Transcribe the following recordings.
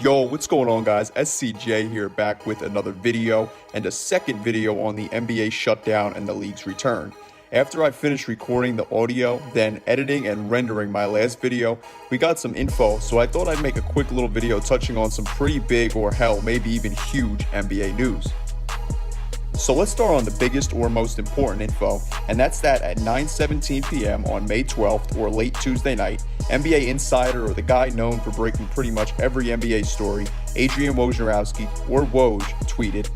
Yo, what's going on, guys? SCJ here, back with another video and a second video on the NBA shutdown and the league's return. After I finished recording the audio, then editing and rendering my last video, we got some info, so I thought I'd make a quick little video touching on some pretty big, or hell, maybe even huge NBA news. So let's start on the biggest or most important info, and that's that at 9:17 p.m. on May 12th or late Tuesday night, NBA insider, or the guy known for breaking pretty much every NBA story, Adrian Wojnarowski, or Woj, tweeted,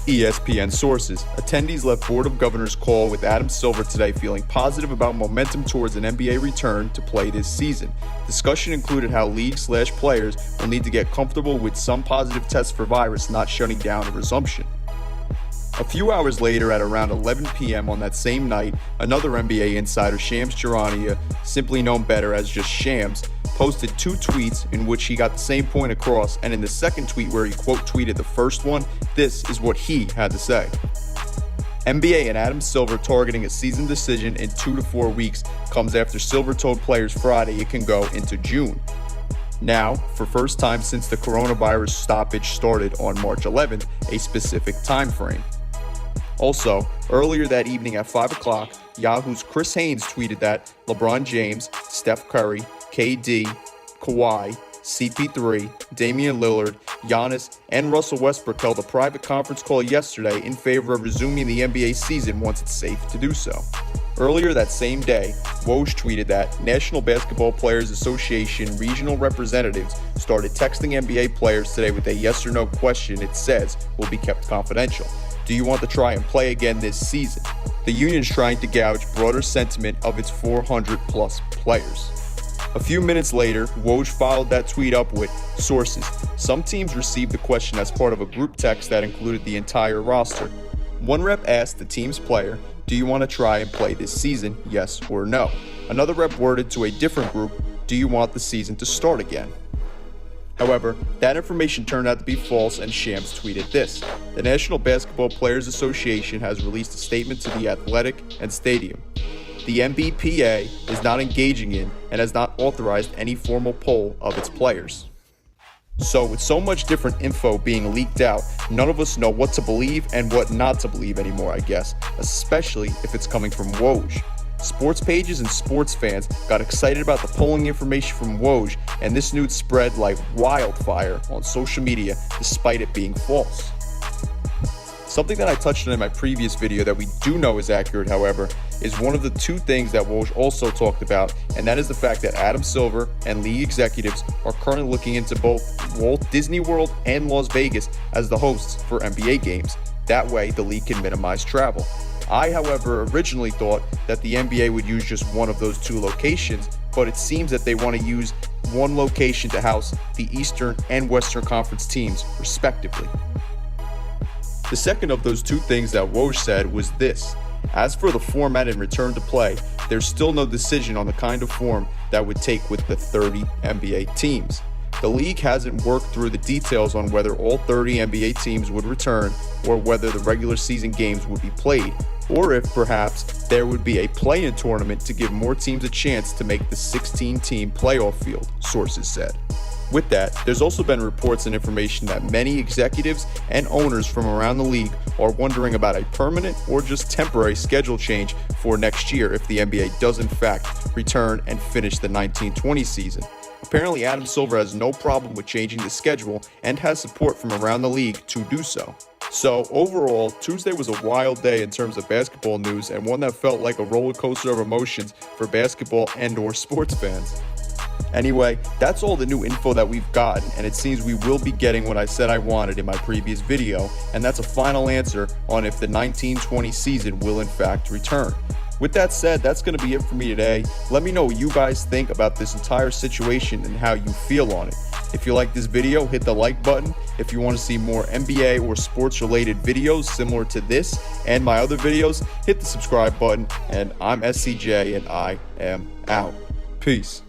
ESPN sources, attendees left Board of Governors call with Adam Silver today feeling positive about momentum towards an NBA return to play this season. Discussion included how league/players will need to get comfortable with some positive tests for virus not shutting down a resumption. A few hours later, at around 11 p.m. on that same night, another NBA insider, Shams Charania, simply known better as just Shams, posted two tweets in which he got the same point across, and in the second tweet where he quote tweeted the first one, this is what he had to say. NBA and Adam Silver targeting a season decision in 2 to 4 weeks comes after Silver told players Friday it can go into June. Now, for first time since the coronavirus stoppage started on March 11th, a specific time frame. Also, earlier that evening at 5 o'clock, Yahoo's Chris Haynes tweeted that LeBron James, Steph Curry, KD, Kawhi, CP3, Damian Lillard, Giannis, and Russell Westbrook held a private conference call yesterday in favor of resuming the NBA season once it's safe to do so. Earlier that same day, Woj tweeted that National Basketball Players Association regional representatives started texting NBA players today with a yes or no question it says will be kept confidential. Do you want to try and play again this season? The union's trying to gauge broader sentiment of its 400 plus players. A few minutes later, Woj followed that tweet up with, sources, some teams received the question as part of a group text that included the entire roster. One rep asked the team's player, do you want to try and play this season, yes or no? Another rep worded to a different group, do you want the season to start again? However, that information turned out to be false, and Shams tweeted this. The National Basketball Players Association has released a statement to The Athletic and Stadium. The NBPA is not engaging in and has not authorized any formal poll of its players. So with so much different info being leaked out, none of us know what to believe and what not to believe anymore, I guess, especially if it's coming from Woj. Sports pages and sports fans got excited about the polling information from Woj, and this news spread like wildfire on social media despite it being false. Something that I touched on in my previous video that we do know is accurate, however, is one of the two things that Woj also talked about, and that is the fact that Adam Silver and league executives are currently looking into both Walt Disney World and Las Vegas as the hosts for NBA games. That way, the league can minimize travel. I, however, originally thought that the NBA would use just one of those two locations, but it seems that they want to use one location to house the Eastern and Western Conference teams, respectively. The second of those two things that Woj said was this. As for the format and return to play, there's still no decision on the kind of form that would take with the 30 NBA teams. The league hasn't worked through the details on whether all 30 NBA teams would return or whether the regular season games would be played, or if perhaps there would be a play-in tournament to give more teams a chance to make the 16-team playoff field, sources said. With that, there's also been reports and information that many executives and owners from around the league are wondering about a permanent or just temporary schedule change for next year if the NBA does in fact return and finish the 19-20 season. Apparently, Adam Silver has no problem with changing the schedule and has support from around the league to do so. So overall, Tuesday was a wild day in terms of basketball news, and one that felt like a roller coaster of emotions for basketball and/or sports fans. Anyway, that's all the new info that we've gotten, and it seems we will be getting what I said I wanted in my previous video, and that's a final answer on if the 1920 season will in fact return. With that said, that's going to be it for me today. Let me know what you guys think about this entire situation and how you feel on it. If you like this video, hit the like button. If you want to see more NBA or sports related videos similar to this and my other videos, hit the subscribe button. And I'm SCJ, and I am out. Peace.